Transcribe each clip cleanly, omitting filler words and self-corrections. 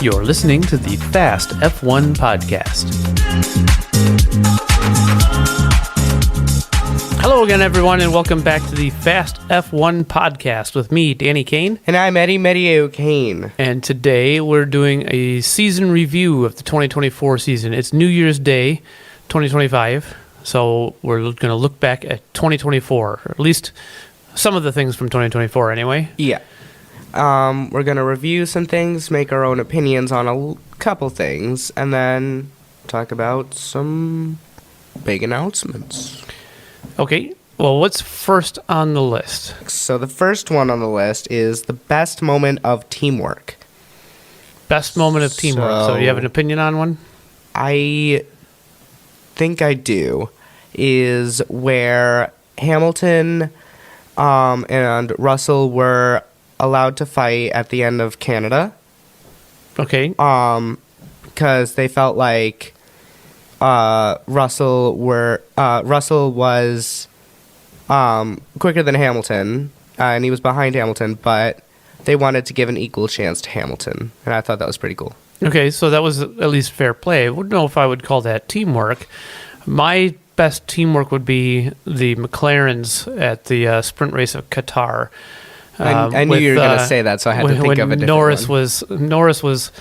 You're listening to the Fast F1 podcast. Hello again, everyone, and welcome back to the Fast F1 podcast with me, Danny Kane. And I'm Eddie Meteye-O'Kane. And today we're doing a season review of the 2024 season. It's New Year's Day, 2025. So we're going to look back at 2024, or at least some of the things from 2024 anyway. Yeah. We're going to review some things, make our own opinions on a couple things, and then talk about some big announcements. Okay, well, what's first on the list? So the first one on the list is the best moment of teamwork. Best moment of teamwork. So do you have an opinion on one? I think I do. Is where Hamilton and Russell were allowed to fight at the end of Canada. Okay. Because they felt like Russell was quicker than Hamilton, and he was behind Hamilton, but they wanted to give an equal chance to Hamilton, and I thought that was pretty cool. Okay, so that was at least fair play. I wouldn't know if I would call that teamwork. My best teamwork would be the McLarens at the sprint race of Qatar. I knew you were going to say that, so I had to think of a different one. Norris was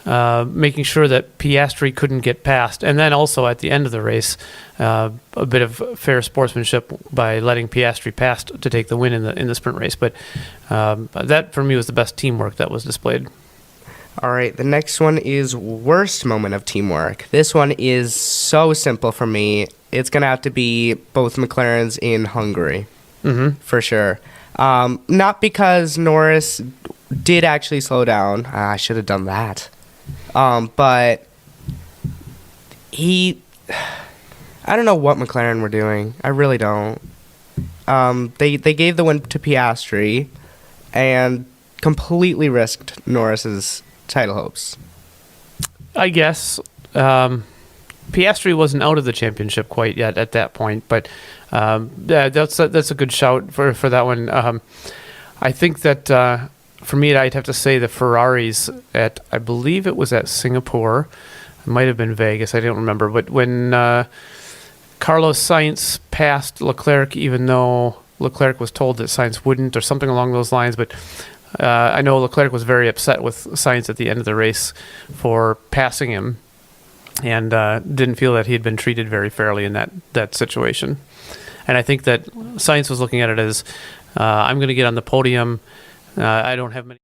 making sure that Piastri couldn't get past, and then also at the end of the race, a bit of fair sportsmanship by letting Piastri pass to take the win in the sprint race. But that for me was the best teamwork that was displayed. All right, the next one is worst moment of teamwork. This one is so simple for me. It's going to have to be both McLarens in Hungary, for sure. Not because Norris did actually slow down. I should have done that. But I don't know what McLaren were doing. I really don't. They gave the win to Piastri and completely risked Norris's title hopes. I guess Piastri wasn't out of the championship quite yet at that point, but that's a good shout for that one. I think that for me, I'd have to say the Ferraris at, I believe it was at Singapore. It might have been Vegas. I don't remember. But when Carlos Sainz passed Leclerc, even though Leclerc was told that Sainz wouldn't or something along those lines, but I know Leclerc was very upset with Sainz at the end of the race for passing him and didn't feel that he had been treated very fairly in that situation. And I think that Sainz was looking at it as, I'm going to get on the podium. I don't have many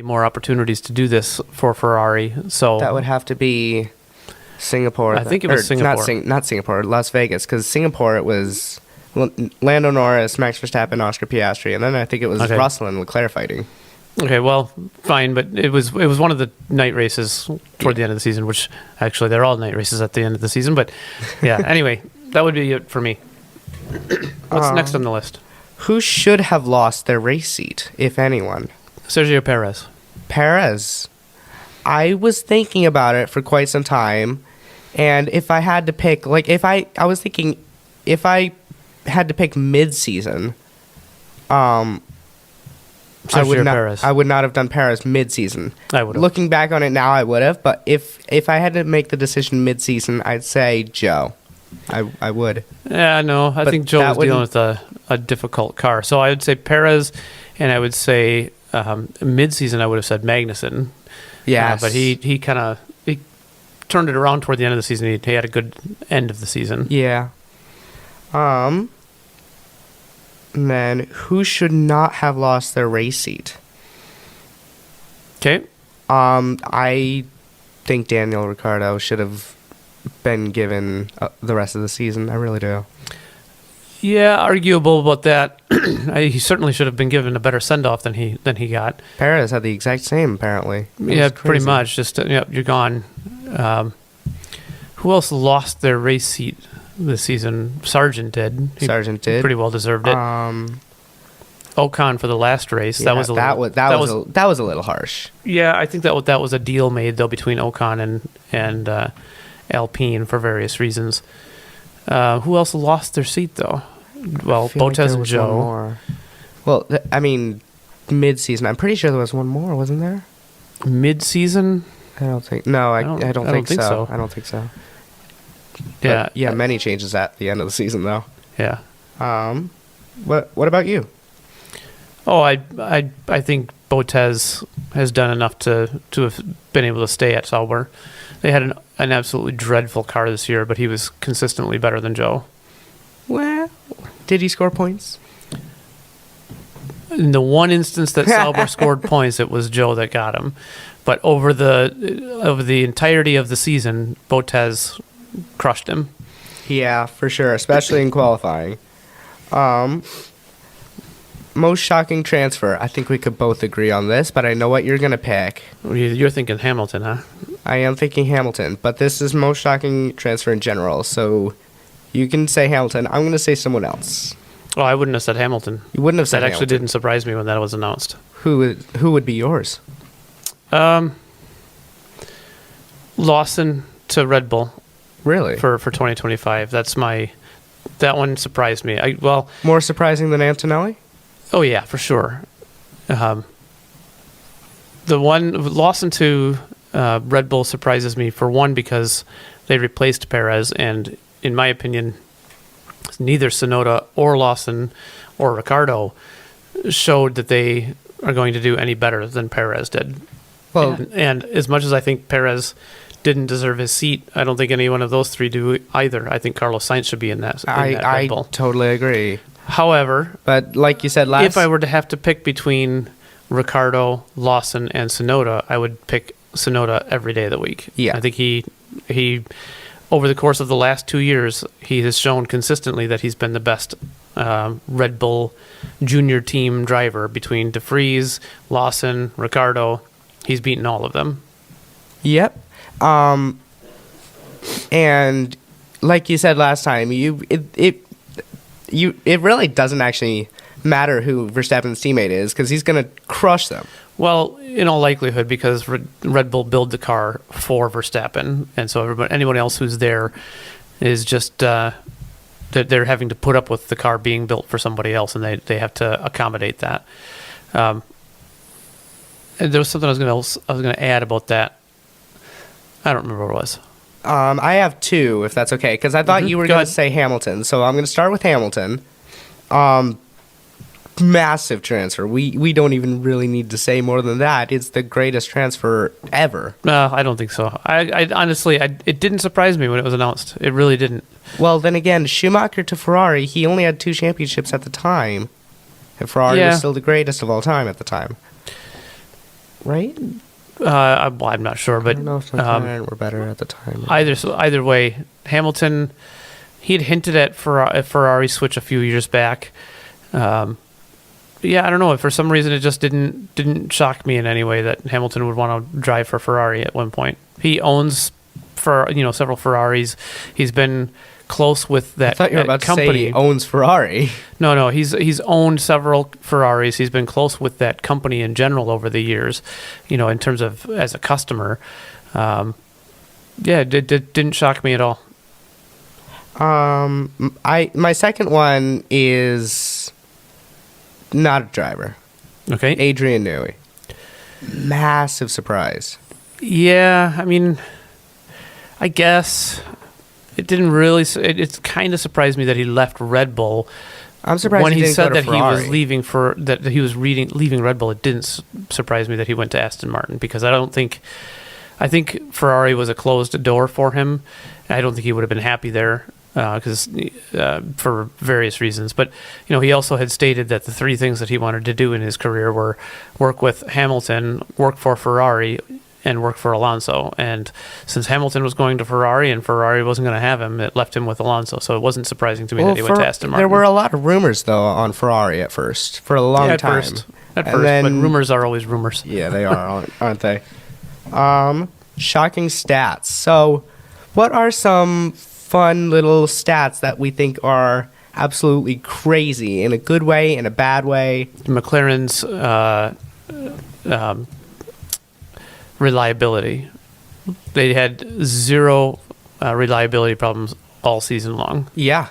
more opportunities to do this for Ferrari. So that would have to be Singapore. I think it was Singapore. Not Singapore, Las Vegas, because Singapore it was Lando Norris, Max Verstappen, Oscar Piastri, and then I think it was Russell and Leclerc fighting. Okay, well, fine, but it was one of the night races toward the end of the season, which actually they're all night races at the end of the season. But yeah, anyway, that would be it for me. What's next on the list? Who should have lost their race seat, if anyone? Sergio Perez. Perez. I was thinking about it for quite some time, and if I had to pick, I was thinking if I had to pick mid-season, I would not have done Perez mid-season. I would have. Looking back on it now, I would have, but if I had to make the decision mid-season, I'd say Joe. I would. Yeah, no, I think Joe was dealing with a difficult car. So I would say Perez, and I would say mid-season I would have said Magnussen. Yes. But he kind of turned it around toward the end of the season. He had a good end of the season. Yeah. And then who should not have lost their race seat? Okay. I think Daniel Ricciardo should have been given the rest of the season. I really do. Yeah, arguable about that. He certainly should have been given a better send-off than he got. Perez had the exact same, apparently. Yeah, pretty much. Just you're gone. Who else lost their race seat this season? Sargent did. Sargent did. Pretty well deserved it. Ocon for the last race. Yeah, that was a little harsh. Yeah, I think that was a deal made though between Ocon and Alpine for various reasons. Who else lost their seat though? Well, Bottas and Joe. Well, I mean, mid-season. I'm pretty sure there was one more, wasn't there? Mid-season? I don't think. No, I don't think so. so. I don't think so. Yeah. But, yeah, many changes at the end of the season, though. Yeah. What about you? Oh, I think Botez has done enough to have been able to stay at Sauber. They had an absolutely dreadful car this year, but he was consistently better than Joe. Well, did he score points? In the one instance that Sauber scored points, it was Joe that got him. But over the entirety of the season, Botez crushed him. Yeah, for sure, especially in qualifying. Most shocking transfer. I think we could both agree on this, but I know what you're going to pick. You're thinking Hamilton, huh? I am thinking Hamilton, but this is most shocking transfer in general, so you can say Hamilton. I'm going to say someone else. Oh, I wouldn't have said Hamilton. You wouldn't have said That actually Hamilton. didn't surprise me when that was announced. Who would be yours? Lawson to Red Bull Really? for 2025. That one surprised me. More surprising than Antonelli? Oh yeah, for sure. The one Lawson to Red Bull surprises me for one because they replaced Perez, and in my opinion, neither Tsunoda or Lawson or Ricciardo showed that they are going to do any better than Perez did. Well, And as much as I think Perez didn't deserve his seat, I don't think any one of those three do either. I think Carlos Sainz should be in that Red I Bull. totally agree. However, But like you said if I were to have to pick between Ricciardo, Lawson, and Tsunoda, I would pick Tsunoda every day of the week. Yeah. I think he over the course of the last 2 years, he has shown consistently that he's been the best Red Bull junior team driver between De Vries, Lawson, Ricciardo. He's beaten all of them. Yep. And like you said last time, it really doesn't actually matter who Verstappen's teammate is because he's going to crush them. Well, in all likelihood, because Red Bull built the car for Verstappen, and so anyone else who's there is just that they're having to put up with the car being built for somebody else, and they have to accommodate that. And there was something I was going to add about that. I don't remember what it was. I have two, if that's okay, because I thought you were Go going ahead. to say Hamilton. So I'm going to start with Hamilton. Massive transfer. We don't even really need to say more than that. It's the greatest transfer ever. No, I don't think so. I honestly, it didn't surprise me when it was announced. It really didn't. Well, then again, Schumacher to Ferrari, he only had 2 championships at the time. And Ferrari Yeah. was still the greatest of all time at the time. Right? I'm not sure, I but don't know if McLaren were better at the time. either way, Hamilton, he had hinted at a Ferrari switch a few years back. Yeah, I don't know. For some reason, it just didn't shock me in any way that Hamilton would want to drive for Ferrari at one point. He owns several Ferraris. He's been close with that I thought you were about to company. say he owns Ferrari. No, he's owned several Ferraris. He's been close with that company in general over the years, in terms of as a customer. Yeah, it didn't shock me at all. My second one is not a driver. Okay. Adrian Newey. Massive surprise. Yeah, I mean, I guess it didn't really. It kind of surprised me that he left Red Bull. I'm surprised When he he didn't said go to that he was Ferrari. leaving Red Bull, it didn't surprise me that he went to Aston Martin because I think Ferrari was a closed door for him. I don't think he would have been happy there because for various reasons. But he also had stated that the 3 things that he wanted to do in his career were work with Hamilton, work for Ferrari, and work for Alonso. And since Hamilton was going to Ferrari and Ferrari wasn't going to have him, it left him with Alonso. So it wasn't surprising to me that he went to Aston Martin. There were a lot of rumors, though, on Ferrari at first, for a long time. At And first, then- but rumors are always rumors. Yeah, they are, aren't they? Shocking stats. So, what are some fun little stats that we think are absolutely crazy in a good way, in a bad way? McLaren's reliability. They had 0 reliability problems all season long. Yeah.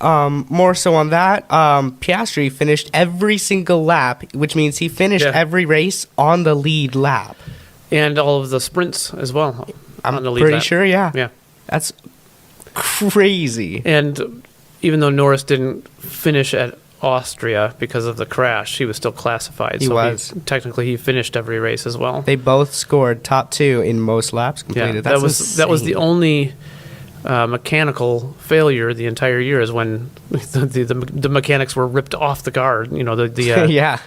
More so on that, Piastri finished every single lap, which means he finished Yeah. every race on the lead lap. And all of the sprints as well. I'm gonna leave pretty that. sure, yeah. Yeah. That's crazy. And even though Norris didn't finish at Austria because of the crash, he was still classified. He was. Technically, he finished every race as well. They both scored top 2 in most laps completed. Yeah, That's that was the insane. only mechanical failure the entire year is when the mechanics were ripped off the car. You know, the yeah.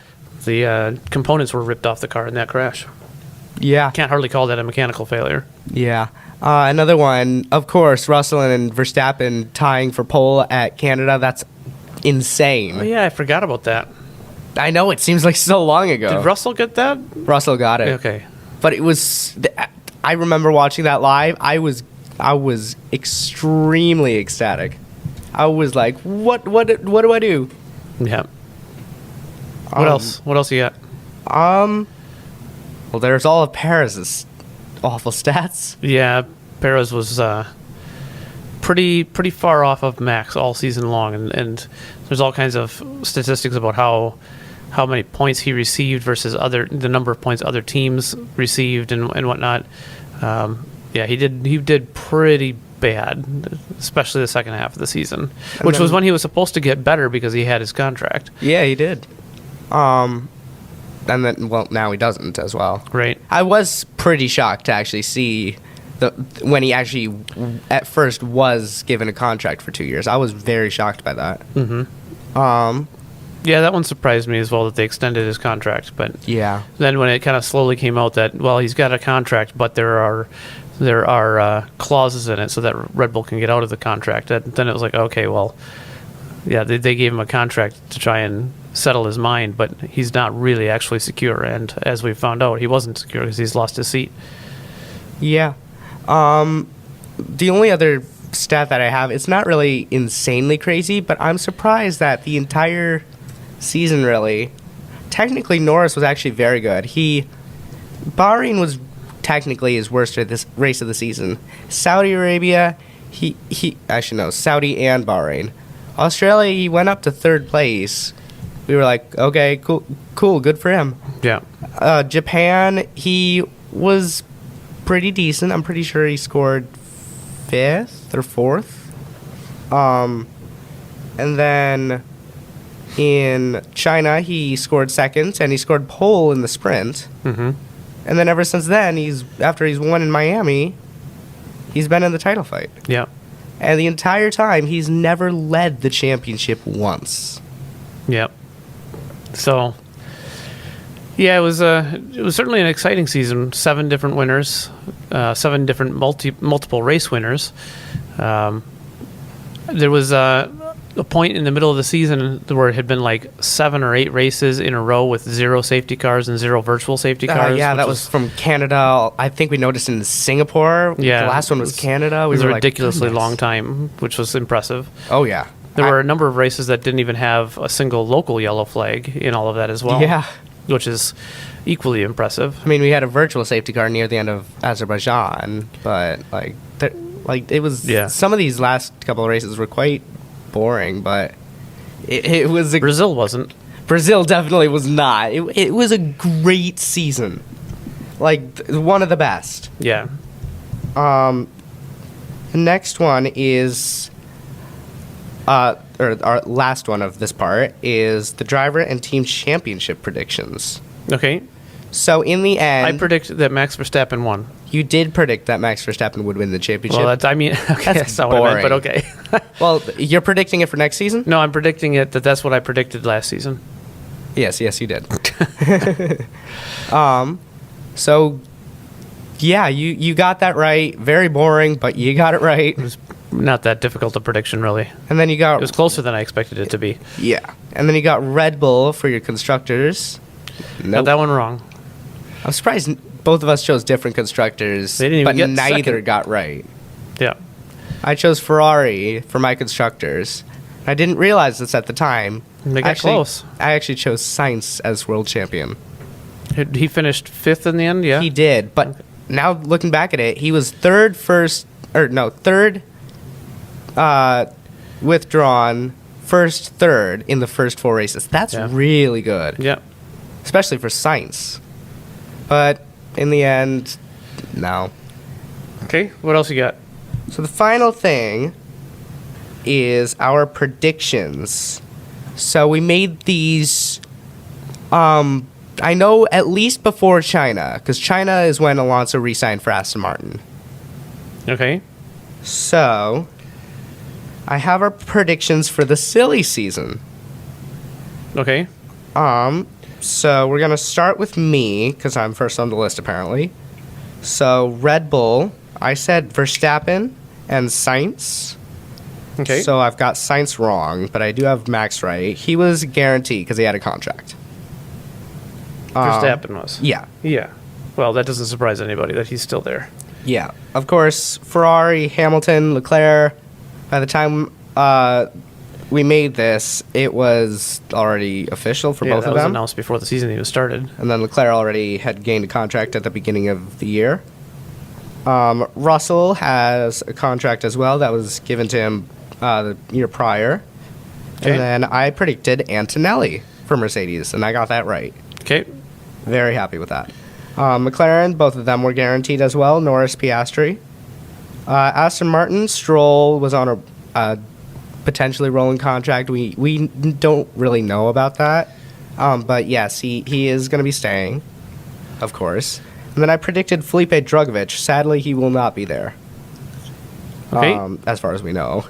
the components were ripped off the car in that crash. Yeah. Can't hardly call that a mechanical failure. Yeah. Another one, of course, Russell and Verstappen tying for pole at Canada. That's insane. Oh yeah, I forgot about that. I know, it seems like so long ago. Did Russell get that? Russell got it. Okay. But it was, I remember watching that live. I was extremely ecstatic. I was like, what do I do? Yeah. What else? What else you got? Well, there's all of Perez's awful stats. Yeah, Perez was pretty far off of Max all season long, and there's all kinds of statistics about how many points he received versus the number of points other teams received and whatnot. Yeah, he did pretty bad, especially the second half of the season, which was when he was supposed to get better because he had his contract. Yeah, he did. And then, well, now he doesn't as well. Right. I was pretty shocked to actually see when he actually at first was given a contract for 2 years. I was very shocked by that. Yeah, that one surprised me as well that they extended his contract. But Yeah. then when it kind of slowly came out that, well, he's got a contract, but there are clauses in it so that Red Bull can get out of the contract. Then it was like, okay, well, yeah, they gave him a contract to try and settle his mind, but he's not really actually secure. And as we found out, he wasn't secure because he's lost his seat. Yeah. The only other stat that I have, it's not really insanely crazy, but I'm surprised that the entire season, really, technically Norris was actually very good. Bahrain was technically his worst race of the season. Saudi Arabia, actually no, Saudi and Bahrain. Australia, he went up to third place. We were like, okay, cool, good for him. Yeah. Japan, he was pretty decent. I'm pretty sure he scored 5th or 4th. And then in China, he scored 2nd, and he scored pole in the sprint. Mm-hmm. And then ever since then, after he's won in Miami, he's been in the title fight. Yeah. And the entire time, he's never led the championship once. Yep. So, yeah, it was certainly an exciting season. 7 different winners, 7 different multiple race winners. There was a point in the middle of the season where it had been like 7 or 8 races in a row with 0 safety cars and 0 virtual safety cars. Yeah, that was from Canada. I think we noticed in Singapore. Yeah, the last one was Canada. It was a were ridiculously like, long time, which was impressive. Oh yeah. There were a number of races that didn't even have a single local yellow flag in all of that as well. Yeah. Which is equally impressive. I mean, we had a virtual safety car near the end of Azerbaijan, but it was. Yeah. Some of these last couple of races were quite boring, but it was. Brazil wasn't. Brazil definitely was not. It was a great season, one of the best. Yeah. The next one is. Or our last one of this part is the driver and team championship predictions. Okay. So in the end, I predict that Max Verstappen won. you did predict that Max Verstappen would win the championship. Well, that's not what I meant, but okay. Well, you're predicting it for next season? No, I'm predicting that's what I predicted last season. Yes, you did. So yeah, you got that right. Very boring, but you got it right. It was not that difficult a prediction, really. And then you got It was closer than I expected it to be. yeah. And then you got Red Bull for your constructors. Got Nope. that one wrong. I'm surprised both of us chose different constructors, They didn't even but get neither second. got right. Yeah. I chose Ferrari for my constructors. I didn't realize this at the time. They got close. I actually chose Sainz as world champion. He finished 5th in the end, yeah? He did, but now looking back at it, he was third withdrawn, first, third in the first 4 races. That's Yeah. really good, Yeah. especially for Sainz. But in the end, no. Okay, what else you got? So the final thing is our predictions. So we made these, I know at least before China, because China is when Alonso re-signed for Aston Martin. Okay. So I have our predictions for the silly season. Okay. So we're going to start with me, because I'm first on the list apparently. So Red Bull, I said Verstappen and Sainz. Okay. So I've got Sainz wrong, but I do have Max right. He was guaranteed because he had a contract. Verstappen was. Yeah. Yeah. Well, that doesn't surprise anybody that he's still there. Yeah. Of course, Ferrari, Hamilton, Leclerc. By the time we made this, it was already official for both of that was them. announced before the season even started. And then Leclerc already had gained a contract at the beginning of the year. Russell has a contract as well that was given to him the year prior. Okay. And then I predicted Antonelli for Mercedes, and I got that right. Okay. Very happy with that. McLaren, both of them were guaranteed as well. Norris, Piastri. Aston Martin, Stroll was on a potentially rolling contract. We don't really know about that. But yes, he is going to be staying, of course. And then I predicted Felipe Drugovich. Sadly, he will not be there. Okay. As far as we know.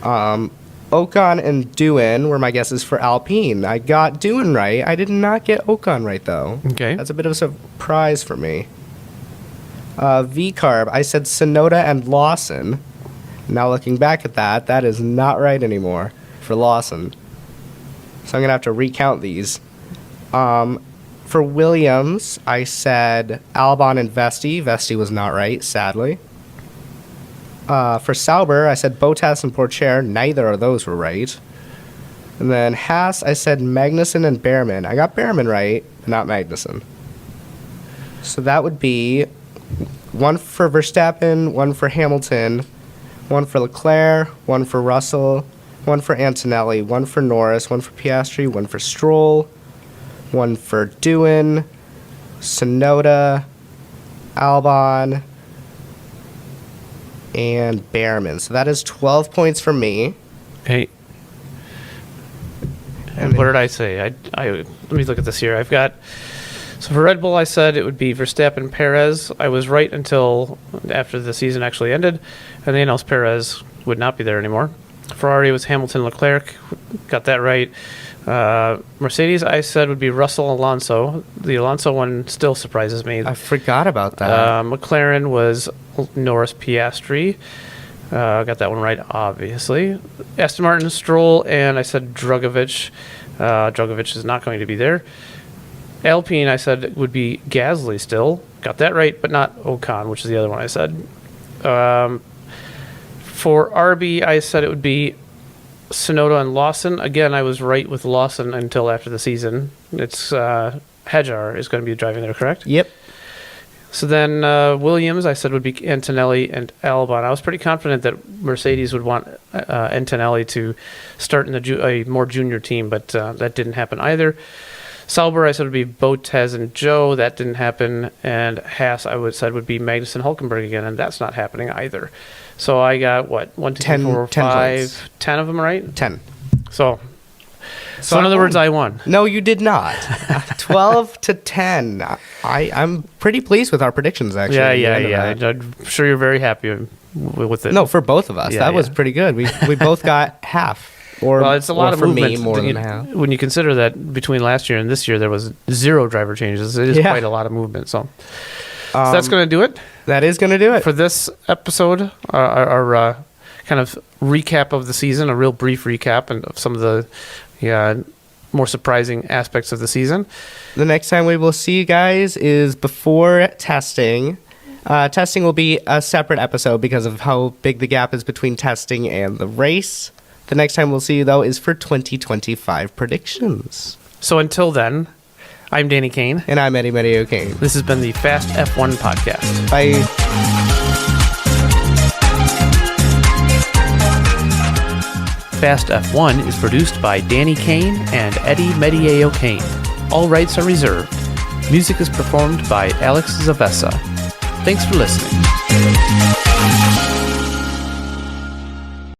Ocon and Doohan were my guesses for Alpine. I got Doohan right. I did not get Ocon right, though. Okay. That's a bit of a surprise for me. V-Carb, I said Tsunoda and Lawson. Now looking back at that, that is not right anymore for Lawson. So I'm going to have to recount these. For Williams, I said Albon and Vesti. Vesti was not right, sadly. For Sauber, I said Bottas and Pourchaire. Neither of those were right. And then Haas, I said Magnussen and Behrman. I got Behrman right, but not Magnussen. So that would be one for Verstappen, one for Hamilton, one for Leclerc, one for Russell, one for Antonelli, one for Norris, one for Piastri, one for Stroll, one for Doohan, Tsunoda, Albon, and Behrman. So that is 12 points for me. Hey. And what did I say? I let me look at this here. I've got, so for Red Bull, I said it would be Verstappen, Perez. I was right until after the season actually ended, and they announced Perez would not be there anymore. Ferrari was Hamilton, Leclerc. Got that right. Mercedes, I said would be Russell, Alonso. The Alonso one still surprises me. I forgot about that. McLaren was Norris, Piastri. Got that one right, obviously. Aston Martin, Stroll, and I said Drugovich. Drugovich is not going to be there. Alpine, I said would be Gasly still. Got that right, but not Ocon, which is the other one I said. For RB, I said it would be Tsunoda and Lawson. Again, I was right with Lawson until after the season. It's Hajar is going to be driving there, correct? Yep. So then Williams, I said would be Antonelli and Albon. I was pretty confident that Mercedes would want Antonelli to start in a more junior team, but that didn't happen either. Sauber, I said would be Bottas and Joe. That didn't happen. And Haas, I said would be Magnussen Hulkenberg again, and that's not happening either. So I got, what, 1, 2, 3, 4, 5, 10 of them right? 10. So in other words, I won. No, you did not. 12 to 10. I'm pretty pleased with our predictions, actually. Yeah. I'm sure you're very happy with it. No, for both of us. Yeah, that was pretty good. We both got half. Well, it's a lot of movement. Me, more than half. When you consider that between last year and this year, there was 0 driver changes. It is quite a lot of movement. So that's going to do it. That is going to do it. For this episode, our kind of recap of the season, a real brief recap and of some of the more surprising aspects of the season. The next time we will see you guys is before testing. Testing will be a separate episode because of how big the gap is between testing and the race. The next time we'll see you, though, is for 2025 predictions. So until then, I'm Danny Kane. And I'm Eddie Meteye-O'Kane. This has been the Fast F1 Podcast. Bye. Fast F1 is produced by Danny Kane and Eddie Meteye-O'Kane. All rights are reserved. Music is performed by Alex Zavesa. Thanks for listening.